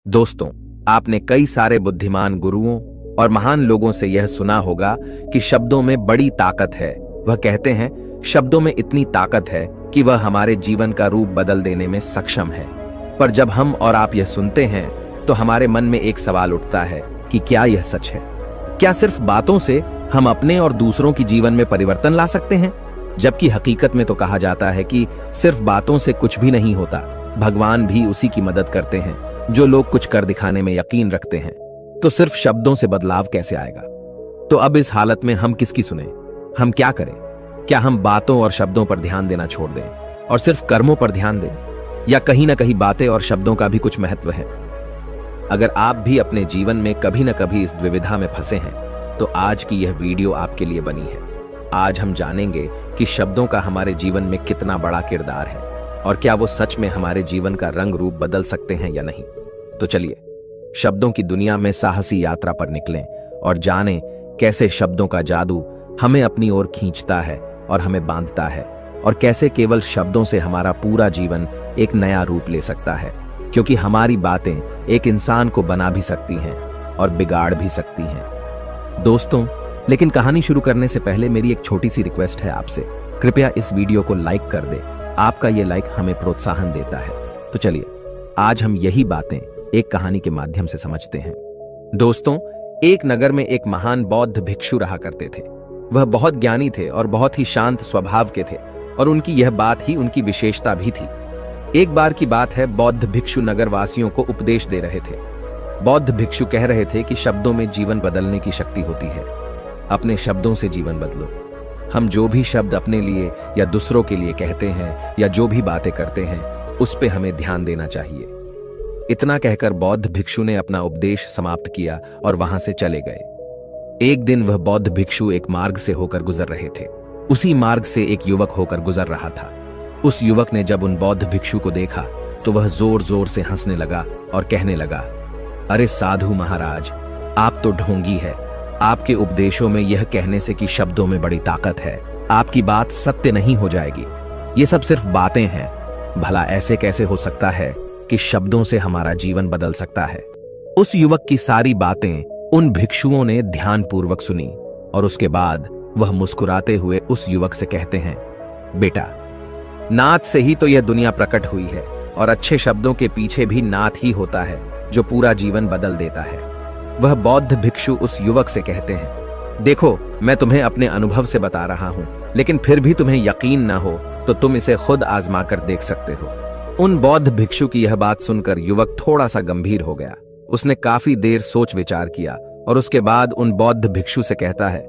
दोस्तों, आपने कई सारे बुद्धिमान गुरुओं और महान लोगों से यह सुना होगा कि शब्दों में बड़ी ताकत है। वह कहते हैं शब्दों में इतनी ताकत है कि वह हमारे जीवन का रूप बदल देने में सक्षम है। पर जब हम और आप यह सुनते हैं तो हमारे मन में एक सवाल उठता है कि क्या यह सच है? क्या सिर्फ बातों से हम अपने और दूसरों की जीवन में परिवर्तन ला सकते हैं? जबकि हकीकत में तो कहा जाता है कि सिर्फ बातों से कुछ भी नहीं होता। भगवान भी उसी की मदद करते हैं जो लोग कुछ कर दिखाने में यकीन रखते हैं। तो सिर्फ शब्दों से बदलाव कैसे आएगा? तो अब इस हालत में हम किसकी सुने? हम क्या करें? क्या हम बातों और शब्दों पर ध्यान देना छोड़ दें और सिर्फ कर्मों पर ध्यान दें? या कहीं ना कहीं बातें और शब्दों का भी कुछ महत्व है? अगर आप भी अपने जीवन में कभी न कभी इस द्विविधा में फंसे हैं तो आज की यह वीडियो आपके लिए बनी है। आज हम जानेंगे कि शब्दों का हमारे जीवन में कितना बड़ा किरदार है और क्या वो सच में हमारे जीवन का रंग रूप बदल सकते हैं या नहीं। तो चलिए शब्दों की दुनिया में साहसी यात्रा पर निकलें और जानें कैसे शब्दों का जादू हमें अपनी ओर खींचता है और हमें बांधता है, और कैसे केवल शब्दों से हमारा पूरा जीवन एक नया रूप ले सकता है। क्योंकि हमारी बातें एक इंसान को बना भी सकती हैं और बिगाड़ भी सकती हैं। दोस्तों, लेकिन कहानी शुरू करने से पहले मेरी एक छोटी सी रिक्वेस्ट है आपसे। कृपया इस वीडियो को लाइक कर दें। आपका ये लाइक हमें प्रोत्साहन देता है। तो चलिए आज हम यही बातें एक कहानी के माध्यम से समझते हैं। दोस्तों, एक नगर में एक महान बौद्ध भिक्षु रहा करते थे। वह बहुत ज्ञानी थे और बहुत ही शांत स्वभाव के थे, और उनकी यह बात ही उनकी विशेषता भी थी। एक बार की बात है, बौद्ध भिक्षु नगर वासियों को उपदेश दे रहे थे। बौद्ध भिक्षु कह रहे थे कि शब्दों में जीवन बदलने की शक्ति होती है। अपने शब्दों से जीवन बदलो। हम जो भी शब्द अपने लिए या दूसरों के लिए कहते हैं या जो भी बातें करते हैं उस पे हमें ध्यान देना चाहिए। इतना कहकर बौद्ध भिक्षु ने अपना उपदेश समाप्त किया और वहां से चले गए। एक दिन वह बौद्ध भिक्षु एक मार्ग से होकर गुजर रहे थे। उसी मार्ग से एक युवक होकर गुजर रहा था। उस युवक ने जब उन बौद्ध भिक्षु को देखा तो वह जोर जोर से हंसने लगा और कहने लगा, अरे साधु महाराज, आप तो ढोंगी है। आपके उपदेशों में यह कहने से कि शब्दों में बड़ी ताकत है, आपकी बात सत्य नहीं हो जाएगी। ये सब सिर्फ बातें हैं। भला ऐसे कैसे हो सकता है कि शब्दों से हमारा जीवन बदल सकता है? उस युवक की सारी बातें उन भिक्षुओं ने ध्यानपूर्वक सुनी और उसके बाद वह मुस्कुराते हुए उस युवक से कहते हैं, बेटा, नाद से ही तो यह दुनिया प्रकट हुई है, और अच्छे शब्दों के पीछे भी नाद ही होता है जो पूरा जीवन बदल देता है। वह बौद्ध भिक्षु उस युवक से कहते हैं, देखो, मैं तुम्हें अपने अनुभव से बता रहा हूं, लेकिन फिर भी तुम्हें यकीन ना हो तो तुम इसे खुद आजमा कर देख सकते हो। उन बौद्ध भिक्षु की यह बात सुनकर युवक थोड़ा सा गंभीर हो गया। उसने काफी देर सोच विचार किया और उसके बाद उन बौद्ध भिक्षु से कहता है,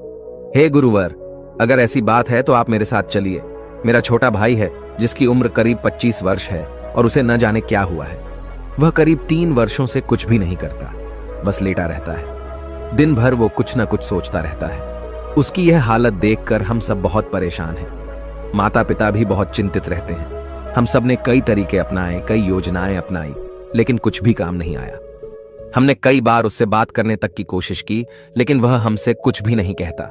हे गुरुवर, अगर ऐसी बात है तो आप मेरे साथ चलिए। मेरा छोटा भाई है जिसकी उम्र करीब 25 वर्ष है और उसे न जाने क्या हुआ है। वह करीब 3 वर्षों से कुछ भी नहीं करता, बस लेटा रहता है। दिन भर वो कुछ न कुछ सोचता रहता है। उसकी यह हालत देखकर हम सब बहुत परेशान हैं। माता पिता भी बहुत चिंतित रहते हैं। हम सब ने कई तरीके अपनाए, कई योजनाएं अपनाई, लेकिन कुछ भी काम नहीं आया। हमने कई बार उससे बात करने तक की कोशिश की, लेकिन वह हमसे कुछ भी नहीं कहता।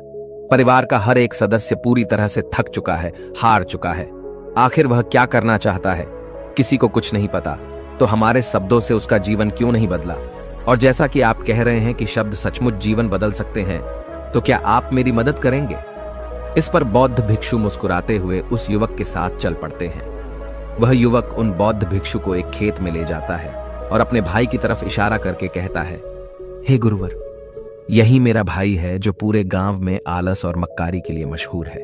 परिवार का हर एक सदस्य पूरी तरह से थक चुका है, हार चुका है। आखिर वह क्या करना चाहता है, किसी को कुछ नहीं पता। तो हमारे शब्दों से उसका जीवन क्यों नहीं बदला? और जैसा कि आप कह रहे हैं कि शब्द सचमुच जीवन बदल सकते हैं, तो क्या आप मेरी मदद करेंगे? इस पर बौद्ध भिक्षु मुस्कुराते हुए उस युवक के साथ चल पड़ते हैं। वह युवक उन बौद्ध भिक्षु को एक खेत में ले जाता है और अपने भाई की तरफ इशारा करके कहता है, हे गुरुवर, यही मेरा भाई है जो पूरे गांव में आलस और मक्कारी के लिए मशहूर है।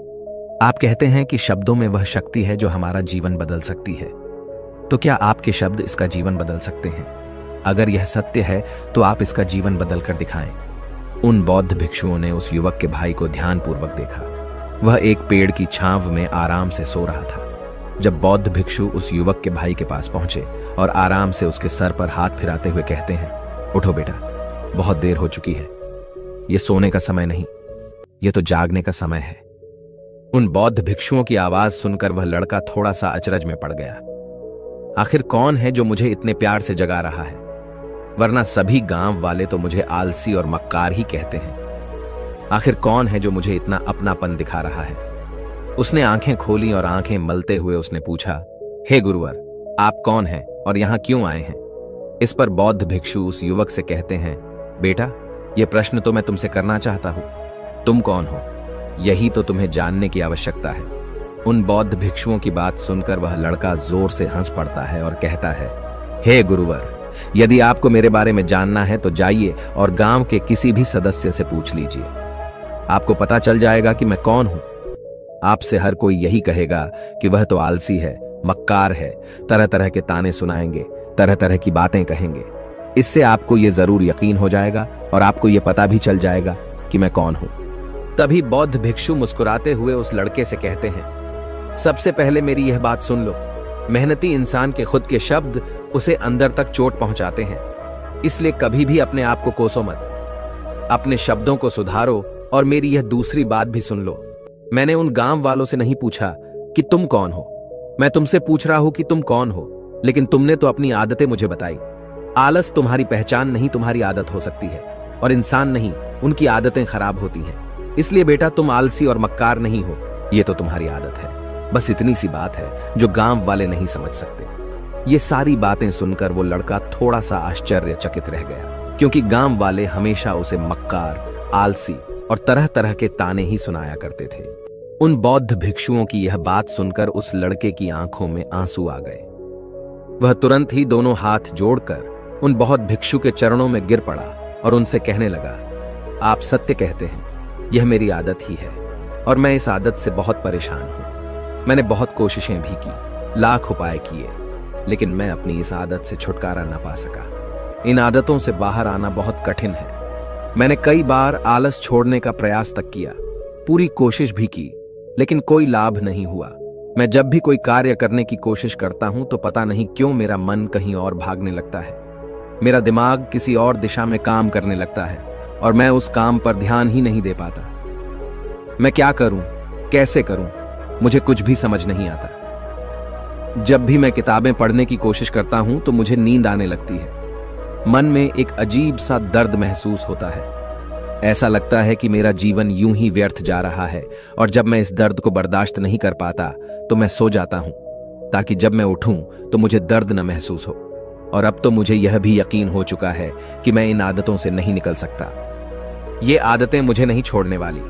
आप कहते हैं कि शब्दों में वह शक्ति है जो हमारा जीवन बदल सकती है। तो क्या आपके शब्द इसका जीवन बदल सकते हैं? अगर यह सत्य है तो आप इसका जीवन बदल कर दिखाएं। उन बौद्ध भिक्षुओं ने उस युवक के भाई को ध्यानपूर्वक देखा। वह एक पेड़ की छांव में आराम से सो रहा था। जब बौद्ध भिक्षु उस युवक के भाई के पास पहुंचे और आराम से उसके सर पर हाथ फिराते हुए कहते हैं, उठो बेटा, बहुत देर हो चुकी है। यह सोने का समय नहीं, यह तो जागने का समय है। उन बौद्ध भिक्षुओं की आवाज सुनकर वह लड़का थोड़ा सा अचरज में पड़ गया। आखिर कौन है जो मुझे इतने प्यार से जगा रहा है? वरना सभी गांव वाले तो मुझे आलसी और मक्कार ही कहते हैं। आखिर कौन है जो मुझे इतना अपनापन दिखा रहा है? उसने आंखें खोली और आंखें मलते हुए उसने पूछा, हे गुरुवर, आप कौन हैं और यहां क्यों आए हैं? इस पर बौद्ध भिक्षु उस युवक से कहते हैं, बेटा, यह प्रश्न तो मैं तुमसे करना चाहता हूं, तुम कौन हो? यही तो तुम्हें जानने की आवश्यकता है। उन बौद्ध भिक्षुओं की बात सुनकर वह लड़का जोर से हंस पड़ता है और कहता है, हे गुरुवर, यदि आपको मेरे बारे में जानना है तो जाइए और गांव के किसी भी सदस्य से पूछ लीजिए। आपको पता चल जाएगा कि मैं कौन हूं। आपसे हर कोई यही कहेगा कि वह तो आलसी है, मक्कार है, तरह तरह के ताने सुनाएंगे, तरह तरह की बातें कहेंगे। इससे आपको यह जरूर यकीन हो जाएगा और आपको यह पता भी चल जाएगा कि मैं कौन हूं। तभी बौद्ध भिक्षु मुस्कुराते हुए उस लड़के से कहते हैं, सबसे पहले मेरी यह बात सुन लो, मेहनती इंसान के खुद के शब्द उसे अंदर तक चोट पहुंचाते हैं, इसलिए कभी भी अपने आप को कोसो मत। अपने शब्दों को सुधारो। और मेरी यह दूसरी बात भी सुन लो, मैंने उन गांव वालों से नहीं पूछा कि तुम कौन हो, मैं तुमसे पूछ रहा हूं कि तुम कौन हो, लेकिन तुमने तो अपनी आदतें मुझे बताई। आलस तुम्हारी पहचान नहीं, तुम्हारी आदत हो सकती है, और इंसान नहीं, उनकी आदतें खराब होती हैं। इसलिए बेटा, तुम आलसी और मक्कार नहीं हो, यह तो तुम्हारी आदत है। बस इतनी सी बात है जो गांव वाले नहीं समझ सकते। ये सारी बातें सुनकर वो लड़का थोड़ा सा आश्चर्यचकित रह गया, क्योंकि गांव वाले हमेशा उसे मक्कार, आलसी और तरह तरह के ताने ही सुनाया करते थे। उन बौद्ध भिक्षुओं की यह बात सुनकर उस लड़के की आंखों में आंसू आ गए। वह तुरंत ही दोनों हाथ जोड़कर उन बौद्ध भिक्षु के चरणों में गिर पड़ा और उनसे कहने लगा, आप सत्य कहते हैं, यह मेरी आदत ही है और मैं इस आदत से बहुत परेशान हूं। मैंने बहुत कोशिशें भी की, लाख उपाय किए, लेकिन मैं अपनी इस आदत से छुटकारा न पा सका। इन आदतों से बाहर आना बहुत कठिन है। मैंने कई बार आलस छोड़ने का प्रयास तक किया, पूरी कोशिश भी की, लेकिन कोई लाभ नहीं हुआ। मैं जब भी कोई कार्य करने की कोशिश करता हूं तो पता नहीं क्यों मेरा मन कहीं और भागने लगता है। मेरा दिमाग किसी और दिशा में काम करने लगता है और मैं उस काम पर ध्यान ही नहीं दे पाता। मैं क्या करूं, कैसे करूं, मुझे कुछ भी समझ नहीं आता। जब भी मैं किताबें पढ़ने की कोशिश करता हूं तो मुझे नींद आने लगती है। मन में एक अजीब सा दर्द महसूस होता है। ऐसा लगता है कि मेरा जीवन यूं ही व्यर्थ जा रहा है, और जब मैं इस दर्द को बर्दाश्त नहीं कर पाता तो मैं सो जाता हूं, ताकि जब मैं उठूं तो मुझे दर्द न महसूस हो। और अब तो मुझे यह भी यकीन हो चुका है कि मैं इन आदतों से नहीं निकल सकता। ये आदतें मुझे नहीं छोड़ने वाली।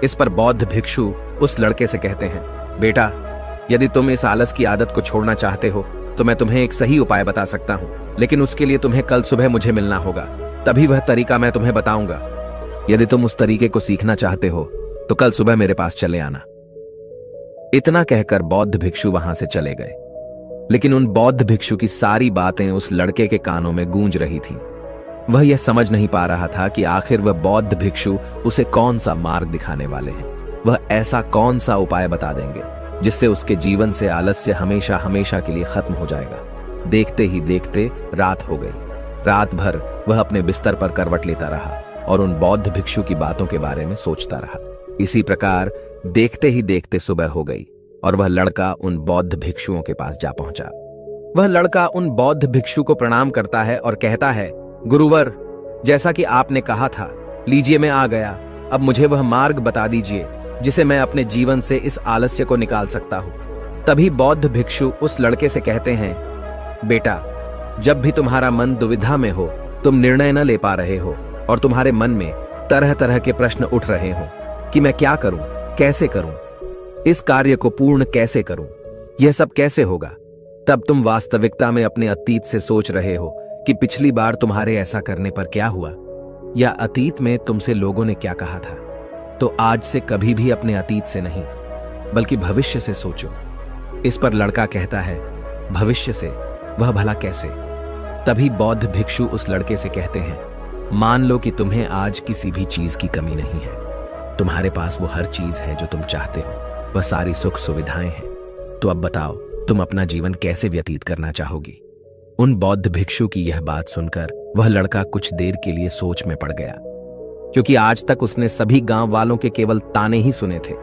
इस पर बौद्ध भिक्षु उस लड़के से कहते हैं, बेटा, यदि तुम इस आलस की आदत को छोड़ना चाहते हो तो मैं तुम्हें एक सही उपाय बता सकता हूं, लेकिन उसके लिए तुम्हें कल सुबह मुझे मिलना होगा, तभी वह तरीका मैं तुम्हें बताऊंगा। यदि तुम उस तरीके को सीखना चाहते हो तो कल सुबह मेरे पास चले आना। इतना कहकर बौद्ध भिक्षु वहां से चले गए, लेकिन उन बौद्ध भिक्षु की सारी बातें उस लड़के के कानों में गूंज रही थी। वह यह समझ नहीं पा रहा था कि आखिर वह बौद्ध भिक्षु उसे कौन सा मार्ग दिखाने वाले हैं। वह ऐसा कौन सा उपाय बता देंगे जिससे उसके जीवन से आलस्य हमेशा हमेशा के लिए खत्म हो जाएगा। देखते ही देखते रात हो गई। रात भर वह अपने बिस्तर पर करवट लेता रहा और उन बौद्ध भिक्षु की बातों के बारे में सोचता रहा। इसी प्रकार देखते ही देखते सुबह हो गई और वह लड़का उन बौद्ध भिक्षुओं के पास जा पहुंचा। वह लड़का उन बौद्ध भिक्षु को प्रणाम करता है और कहता है, गुरुवर, जैसा कि आपने कहा था, लीजिए मैं आ गया। अब मुझे वह मार्ग बता दीजिए जिसे मैं अपने जीवन से इस आलस्य को निकाल सकता हूं। तभी बौद्ध भिक्षु उस लड़के से कहते हैं, बेटा, जब भी तुम्हारा मन दुविधा में हो, तुम निर्णय न ले पा रहे हो और तुम्हारे मन में तरह तरह के प्रश्न उठ रहे हो कि मैं क्या करूं, कैसे करूं, इस कार्य को पूर्ण कैसे करूं, यह सब कैसे होगा, तब तुम वास्तविकता में अपने अतीत से सोच रहे हो कि पिछली बार तुम्हारे ऐसा करने पर क्या हुआ, या अतीत में तुमसे लोगों ने क्या कहा था। तो आज से कभी भी अपने अतीत से नहीं, बल्कि भविष्य से सोचो। इस पर लड़का कहता है, भविष्य से, वह भला कैसे? तभी बौद्ध भिक्षु उस लड़के से कहते हैं, मान लो कि तुम्हें आज किसी भी चीज की कमी नहीं है, तुम्हारे पास वो हर चीज है जो तुम चाहते हो, वह सारी सुख सुविधाएं हैं। तो अब बताओ, तुम अपना जीवन कैसे व्यतीत करना चाहोगी? उन बौद्ध भिक्षु की यह बात सुनकर वह लड़का कुछ देर के लिए सोच में पड़ गया, क्योंकि आज तक उसने सभी गांव वालों के केवल ताने ही सुने थे।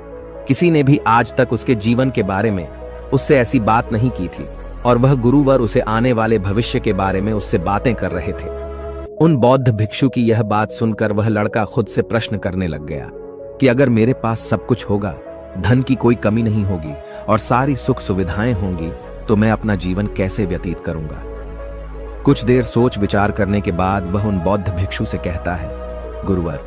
किसी ने भी आज तक उसके जीवन के बारे में उससे ऐसी बात नहीं की थी, और वह गुरुवर उसे आने वाले भविष्य के बारे में उससे बातें कर रहे थे। उन बौद्ध भिक्षु की यह बात सुनकर वह लड़का खुद से प्रश्न करने लग गया कि अगर मेरे पास सब कुछ होगा, धन की कोई कमी नहीं होगी और सारी सुख सुविधाएं होंगी, तो मैं अपना जीवन कैसे व्यतीत करूंगा? कुछ देर सोच विचार करने के बाद वह उन बौद्ध भिक्षु से कहता है, गुरुवर,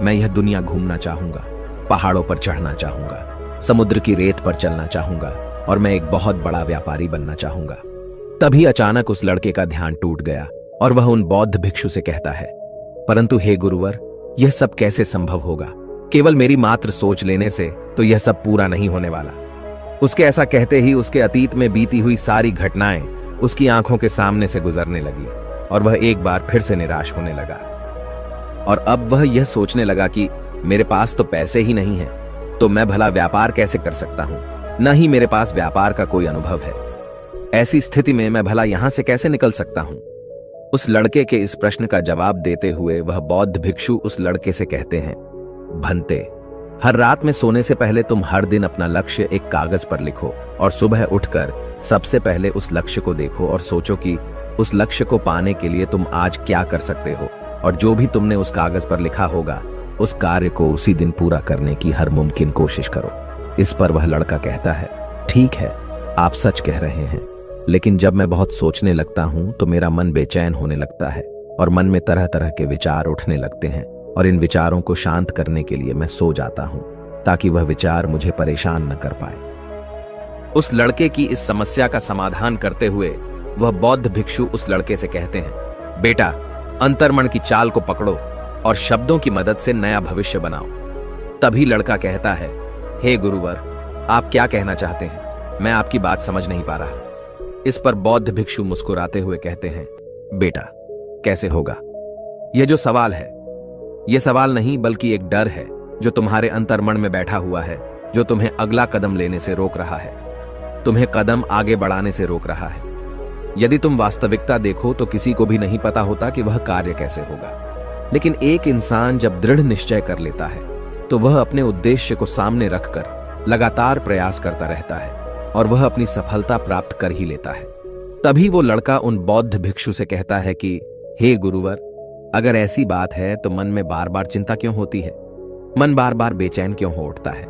मैं यह दुनिया घूमना चाहूंगा, पहाड़ों पर चढ़ना चाहूंगा, समुद्र की रेत पर चलना चाहूंगा और मैं एक बहुत बड़ा व्यापारी बनना चाहूंगा। तभी अचानक उस लड़के का ध्यान टूट गया और वह उन बौद्ध भिक्षु से कहता है, परंतु हे गुरुवर, यह सब कैसे संभव होगा? केवल मेरी मात्र सोच लेने से तो यह सब पूरा नहीं होने वाला। उसके ऐसा कहते ही उसके अतीत में बीती हुई सारी घटनाएं उसकी आंखों के सामने से गुजरने लगी और वह एक बार फिर से निराश होने लगा। और अब वह यह सोचने लगा कि मेरे पास तो पैसे ही नहीं है, तो मैं भला व्यापार कैसे कर सकता हूं? न ही मेरे पास व्यापार का कोई अनुभव है। ऐसी स्थिति में मैं भला यहां से कैसे निकल सकता हूं? उस लड़के के इस प्रश्न का जवाब देते हुए वह बौद्ध भिक्षु उस लड़के से कहते हैं, भंते, हर रात में सोने से पहले तुम हर दिन अपना लक्ष्य एक कागज पर लिखो और सुबह उठकर सबसे पहले उस लक्ष्य को देखो और सोचो कि उस लक्ष्य को पाने के लिए तुम आज क्या कर सकते हो, और जो भी तुमने उस कागज पर लिखा होगा उस कार्य को उसी दिन पूरा करने की हर मुमकिन कोशिश करो। इस पर वह लड़का कहता है, ठीक है, आप सच कह रहे हैं, लेकिन जब मैं बहुत सोचने लगता हूं तो मेरा मन बेचैन होने लगता है और मन में तरह तरह के विचार उठने लगते हैं और इन विचारों को शांत करने के लिए मैं सो जाता हूं ताकि वह विचार मुझे परेशान न कर पाए। उस लड़के की इस समस्या का समाधान करते हुए वह बौद्ध भिक्षु उस लड़के से कहते हैं, बेटा, अंतर्मन की चाल को पकड़ो और शब्दों की मदद से नया भविष्य बनाओ। तभी लड़का कहता है, हे गुरुवर, आप क्या कहना चाहते हैं? मैं आपकी बात समझ नहीं पा रहा। इस पर बौद्ध भिक्षु मुस्कुराते हुए कहते हैं, बेटा, कैसे होगा? यह जो सवाल है, यह सवाल नहीं बल्कि एक डर है जो तुम्हारे अंतर्मन में बैठा हुआ है, जो तुम्हें अगला कदम लेने से रोक रहा है, तुम्हें कदम आगे बढ़ाने से रोक रहा है। यदि तुम वास्तविकता देखो तो किसी को भी नहीं पता होता कि वह कार्य कैसे होगा, लेकिन एक इंसान जब दृढ़ निश्चय कर लेता है तो वह अपने उद्देश्य को सामने रखकर लगातार प्रयास करता रहता है और वह अपनी सफलता प्राप्त कर ही लेता है। तभी वो लड़का उन बौद्ध भिक्षु से कहता है कि हे गुरुवर, अगर ऐसी बात है तो मन में बार बार चिंता क्यों होती है? मन बार बार बेचैन क्यों हो उठता है?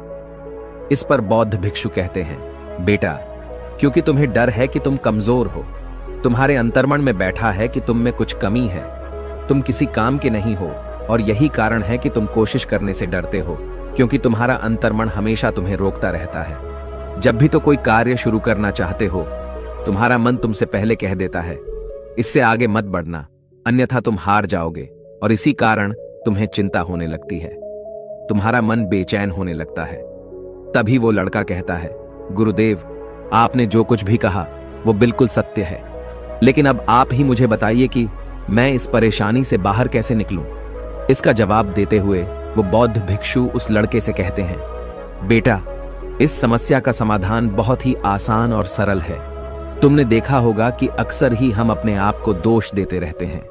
इस पर बौद्ध भिक्षु कहते हैं, बेटा, क्योंकि तुम्हें डर है कि तुम कमजोर हो। तुम्हारे अंतर्मन में बैठा है कि तुम में कुछ कमी है, तुम किसी काम के नहीं हो, और यही कारण है कि तुम कोशिश करने से डरते हो, क्योंकि तुम्हारा अंतर्मन हमेशा तुम्हें रोकता रहता है। जब भी तो कोई कार्य शुरू करना चाहते हो, तुम्हारा मन तुमसे पहले कह देता है, इससे आगे मत बढ़ना, अन्यथा तुम हार जाओगे, और इसी कारण तुम्हें चिंता होने लगती है, तुम्हारा मन बेचैन होने लगता है। तभी वो लड़का कहता है, गुरुदेव, आपने जो कुछ भी कहा वो बिल्कुल सत्य है, लेकिन अब आप ही मुझे बताइए कि मैं इस परेशानी से बाहर कैसे निकलूं? इसका जवाब देते हुए वो बौद्ध भिक्षु उस लड़के से कहते हैं, बेटा, इस समस्या का समाधान बहुत ही आसान और सरल है। तुमने देखा होगा कि अक्सर ही हम अपने आप को दोष देते रहते हैं,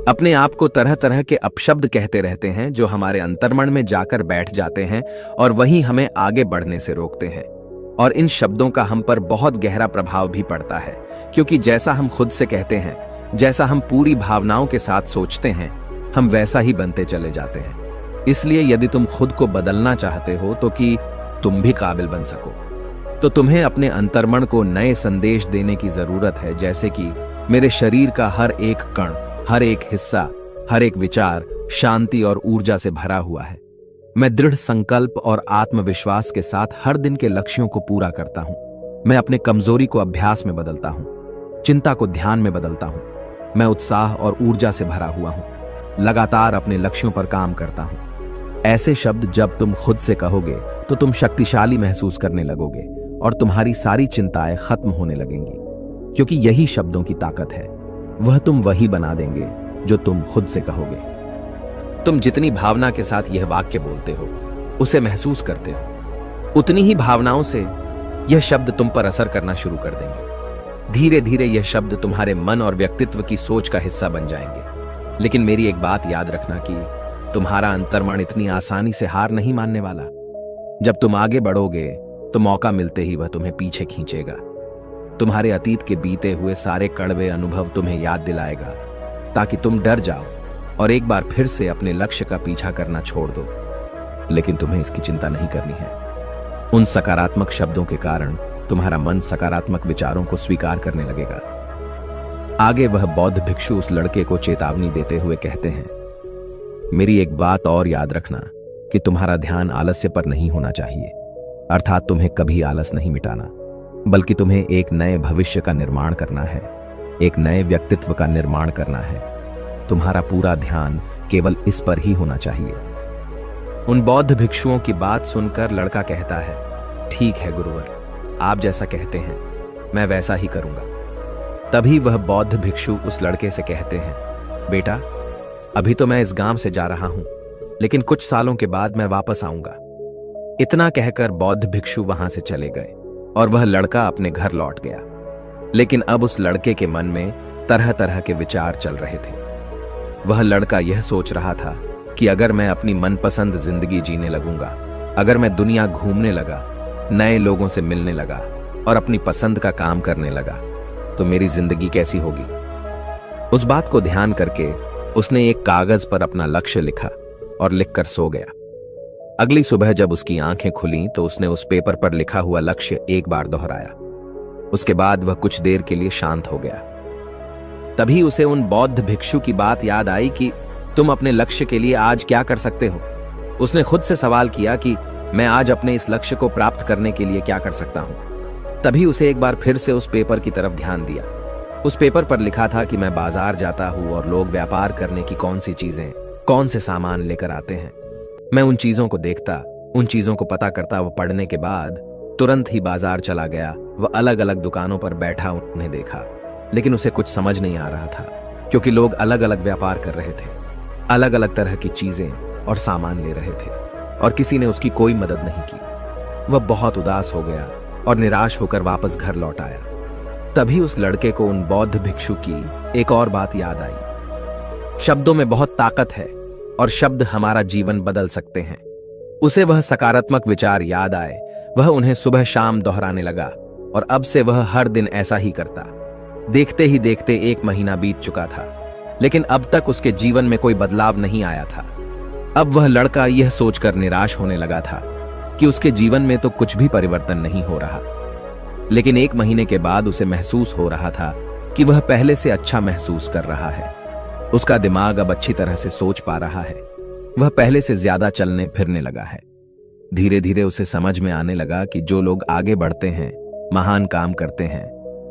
अपने आप को तरह तरह के अपशब्द कहते रहते हैं जो हमारे अंतर्मन में जाकर बैठ जाते हैं और वही हमें आगे बढ़ने से रोकते हैं। और इन शब्दों का हम पर बहुत गहरा प्रभाव भी पड़ता है, क्योंकि जैसा हम खुद से कहते हैं, जैसा हम पूरी भावनाओं के साथ सोचते हैं, हम वैसा ही बनते चले जाते हैं। इसलिए यदि तुम खुद को बदलना चाहते हो तो कि तुम भी काबिल बन सको, तो तुम्हें अपने अंतर्मन को नए संदेश देने की जरूरत है, जैसे कि मेरे शरीर का हर एक कण, हर एक हिस्सा, हर एक विचार शांति और ऊर्जा से भरा हुआ है। मैं दृढ़ संकल्प और आत्मविश्वास के साथ हर दिन के लक्ष्यों को पूरा करता हूं। मैं अपने कमजोरी को अभ्यास में बदलता हूं, चिंता को ध्यान में बदलता हूं। मैं उत्साह और ऊर्जा से भरा हुआ हूं, लगातार अपने लक्ष्यों पर काम करता हूं। ऐसे शब्द जब तुम खुद से कहोगे तो तुम शक्तिशाली महसूस करने लगोगे और तुम्हारी सारी चिंताएं खत्म होने लगेंगी, क्योंकि यही शब्दों की ताकत है। वह तुम वही बना देंगे जो तुम खुद से कहोगे। तुम जितनी भावना के साथ यह वाक्य बोलते हो, उसे महसूस करते हो, उतनी ही भावनाओं से यह शब्द तुम पर असर करना शुरू कर देंगे। धीरे धीरे यह शब्द तुम्हारे मन और व्यक्तित्व की सोच का हिस्सा बन जाएंगे। लेकिन मेरी एक बात याद रखना कि तुम्हारा अंतर्मन इतनी आसानी से हार नहीं मानने वाला। जब तुम आगे बढ़ोगे तो मौका मिलते ही वह तुम्हें पीछे खींचेगा। तुम्हारे अतीत के बीते हुए सारे कड़वे अनुभव तुम्हें याद दिलाएगा, ताकि तुम डर जाओ और एक बार फिर से अपने लक्ष्य का पीछा करना छोड़ दो। लेकिन तुम्हें इसकी चिंता नहीं करनी है। उन सकारात्मक शब्दों के कारण तुम्हारा मन सकारात्मक विचारों को स्वीकार करने लगेगा। आगे वह बौद्ध भिक्षु उस लड़के को चेतावनी देते हुए कहते हैं, मेरी एक बात और याद रखना कि तुम्हारा ध्यान आलस्य पर नहीं होना चाहिए, अर्थात तुम्हें कभी आलस नहीं मिटाना, बल्कि तुम्हें एक नए भविष्य का निर्माण करना है, एक नए व्यक्तित्व का निर्माण करना है। तुम्हारा पूरा ध्यान केवल इस पर ही होना चाहिए। उन बौद्ध भिक्षुओं की बात सुनकर लड़का कहता है, ठीक है गुरुवर, आप जैसा कहते हैं मैं वैसा ही करूंगा। तभी वह बौद्ध भिक्षु उस लड़के से कहते हैं, बेटा अभी तो मैं इस गांव से जा रहा हूं, लेकिन कुछ सालों के बाद मैं वापस आऊंगा। इतना कहकर बौद्ध भिक्षु वहां से चले गए और वह लड़का अपने घर लौट गया। लेकिन अब उस लड़के के मन में तरह तरह के विचार चल रहे थे। वह लड़का यह सोच रहा था कि अगर मैं अपनी मनपसंद जिंदगी जीने लगूंगा, अगर मैं दुनिया घूमने लगा, नए लोगों से मिलने लगा और अपनी पसंद का काम करने लगा, तो मेरी जिंदगी कैसी होगी। उस बात को ध्यान करके उसने एक कागज पर अपना लक्ष्य लिखा और लिखकर सो गया। अगली सुबह जब उसकी आंखें खुलीं तो उसने उस पेपर पर लिखा हुआ लक्ष्य एक बार दोहराया। उसके बाद वह कुछ देर के लिए शांत हो गया। तभी उसे उन बौद्ध भिक्षु की बात याद आई कि तुम अपने लक्ष्य के लिए आज क्या कर सकते हो। उसने खुद से सवाल किया कि मैं आज अपने इस लक्ष्य को प्राप्त करने के लिए क्या कर सकता हूं। तभी उसे एक बार फिर से उस पेपर की तरफ ध्यान दिया। उस पेपर पर लिखा था कि मैं बाजार जाता हूं और लोग व्यापार करने की कौन सी चीजें, कौन से सामान लेकर आते हैं। मैं उन चीजों को देखता, उन चीजों को पता करता। वह पढ़ने के बाद तुरंत ही बाजार चला गया। वह अलग अलग दुकानों पर बैठा उन्हें देखा, लेकिन उसे कुछ समझ नहीं आ रहा था, क्योंकि लोग अलग अलग व्यापार कर रहे थे, अलग अलग तरह की चीजें और सामान ले रहे थे और किसी ने उसकी कोई मदद नहीं की। वह बहुत उदास हो गया और निराश होकर वापस घर लौट आया। तभी उस लड़के को उन बौद्ध भिक्षु की एक और बात याद आई। शब्दों में बहुत ताकत है और शब्द हमारा जीवन बदल सकते हैं। उसे वह सकारात्मक विचार याद आए। वह उन्हें सुबह शाम दोहराने लगा और अब से वह हर दिन ऐसा ही करता। देखते ही देखते 1 महीना बीत चुका था, लेकिन अब तक उसके जीवन में कोई बदलाव नहीं आया था। अब वह लड़का यह सोचकर निराश होने लगा था कि उसके जीवन में तो कुछ भी परिवर्तन नहीं हो रहा। लेकिन 1 महीने के बाद उसे महसूस हो रहा था कि वह पहले से अच्छा महसूस कर रहा है। उसका दिमाग अब अच्छी तरह से सोच पा रहा है। वह पहले से ज्यादा चलने फिरने लगा है। धीरे धीरे उसे समझ में आने लगा कि जो लोग आगे बढ़ते हैं, महान काम करते हैं,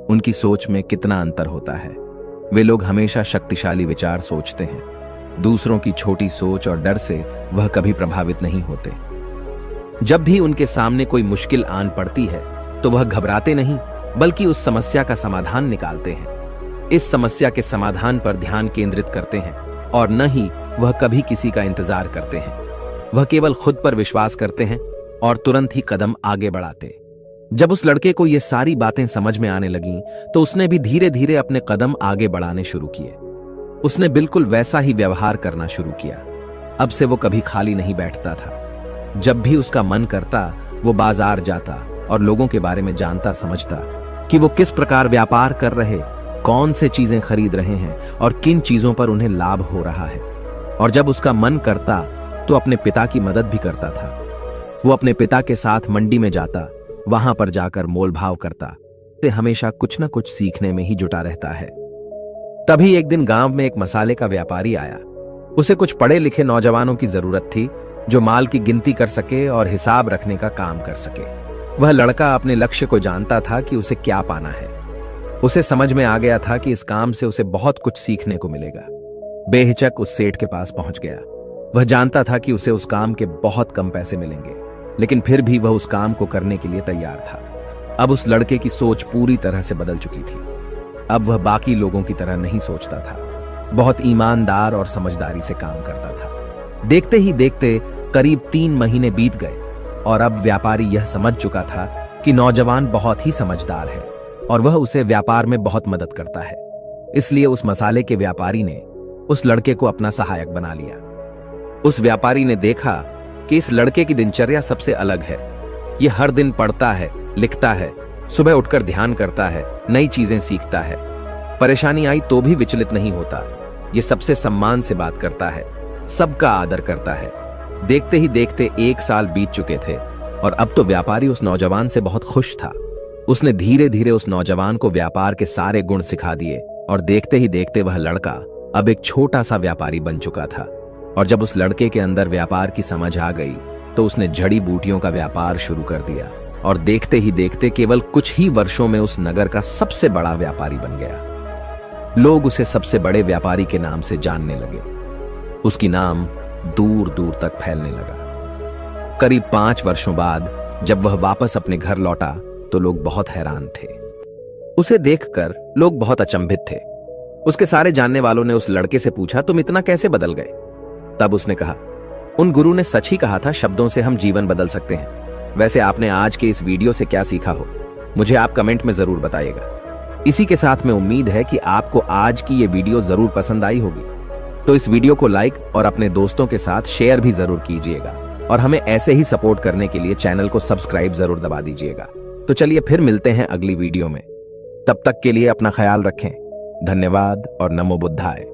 उनकी सोच में कितना अंतर होता है। वे लोग हमेशा शक्तिशाली विचार सोचते हैं। दूसरों की छोटी सोच और डर से वह कभी प्रभावित नहीं होते। जब भी उनके सामने कोई मुश्किल आन पड़ती है तो वह घबराते नहीं, बल्कि उस समस्या का समाधान निकालते हैं। इस समस्या के समाधान पर ध्यान केंद्रित करते हैं और न ही वह कभी किसी का इंतजार करते हैं। वह केवल खुद पर विश्वास करते हैं और तुरंत ही कदम आगे बढ़ाते। जब उस लड़के को ये सारी बातें समझ में आने लगीं, तो उसने भी धीरे धीरे अपने कदम आगे बढ़ाने शुरू किए। उसने बिल्कुल वैसा ही व्यवहार करना शुरू किया। अब से वो कभी खाली नहीं बैठता था। जब भी उसका मन करता वो बाजार जाता और लोगों के बारे में जानता समझता कि वो किस प्रकार व्यापार कर रहे, कौन से चीजें खरीद रहे हैं और किन चीजों पर उन्हें लाभ हो रहा है। और जब उसका मन करता तो अपने पिता की मदद भी करता था। वो अपने पिता के साथ मंडी में जाता, वहां पर जाकर मोल भाव करता। ते हमेशा कुछ न कुछ सीखने में ही जुटा रहता है। तभी एक दिन गांव में एक मसाले का व्यापारी आया। उसे कुछ पढ़े लिखे नौजवानों की जरूरत थी जो माल की गिनती कर सके और हिसाब रखने का काम कर सके। वह लड़का अपने लक्ष्य को जानता था कि उसे क्या पाना है। उसे समझ में आ गया था कि इस काम से उसे बहुत कुछ सीखने को मिलेगा। बेहिचक उस सेठ के पास पहुंच गया। वह जानता था कि उसे उस काम के बहुत कम पैसे मिलेंगे, लेकिन फिर भी वह उस काम को करने के लिए तैयार था। अब उस लड़के की सोच पूरी तरह से बदल चुकी थी। अब वह बाकी लोगों की तरह नहीं सोचता था। बहुत ईमानदार और समझदारी से काम करता था। देखते ही देखते करीब 3 महीने बीत गए और अब व्यापारी यह समझ चुका था कि नौजवान बहुत ही समझदार है और वह उसे व्यापार में बहुत मदद करता है। इसलिए उस मसाले के व्यापारी ने उस लड़के को अपना सहायक बना लिया। उस व्यापारी ने देखा कि इस लड़के की दिनचर्या सबसे अलग है। यह हर दिन पढ़ता है, लिखता है, सुबह उठकर ध्यान करता है, नई चीजें सीखता है। परेशानी आई तो भी विचलित नहीं होता। यह सबसे सम्मान से बात करता है, सबका आदर करता है। देखते ही देखते 1 साल बीत चुके थे और अब तो व्यापारी उस नौजवान से बहुत खुश था। उसने धीरे धीरे उस नौजवान को व्यापार के सारे गुण सिखा दिए और देखते ही देखते वह लड़का अब एक छोटा सा व्यापारी बन चुका था। और जब उस लड़के के अंदर व्यापार की समझ आ गई तो उसने जड़ी बूटियों का व्यापार शुरू कर दिया और देखते ही देखते केवल कुछ ही वर्षों में उस नगर का सबसे बड़ा व्यापारी बन गया। लोग उसे सबसे बड़े व्यापारी के नाम से जानने लगे। उसकी नाम दूर दूर तक फैलने लगा। करीब 5 वर्षों बाद जब वह वापस अपने घर लौटा तो लोग बहुत हैरान थे। उसे देखकर लोग बहुत अचंभित थे। उसके सारे जानने वालों ने उस लड़के से पूछा, तुम इतना कैसे बदल गए? तब उसने कहा, उन गुरु ने सच ही कहा था, शब्दों से हम जीवन बदल सकते हैं। वैसे आपने आज के इस वीडियो से क्या सीखा हो, मुझे आप कमेंट में जरूर बताइएगा। इसी के साथ में उम्मीद है कि आपको आज की ये वीडियो जरूर पसंद आई होगी। तो इस वीडियो को लाइक और अपने दोस्तों के साथ शेयर भी जरूर कीजिएगा और हमें ऐसे ही सपोर्ट करने के लिए चैनल को सब्सक्राइब जरूर दबा दीजिएगा। तो चलिए फिर मिलते हैं अगली वीडियो में। तब तक के लिए अपना ख्याल रखें। धन्यवाद और नमो बुद्धाय।